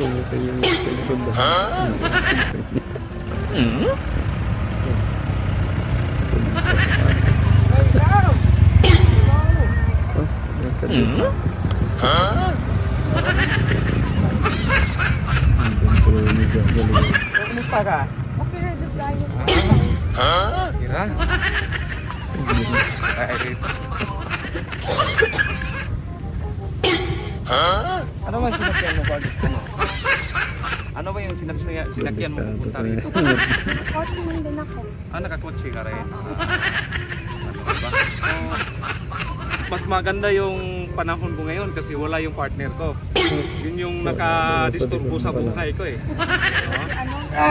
Pumatay yung cellphone ba? Kumusta ka? Okay na dito tayo. Kira? Ay, rito. Ano ba yung sinakyan mo pag ano ba yung sinakyan mo pupunta rito? Kasi lang din ako. Nakakotse ka rin. Ano ba? Mas maganda yung panahon ko ngayon kasi wala yung partner ko. Yun yung nakadisturbo sa buhay ko eh. Ano?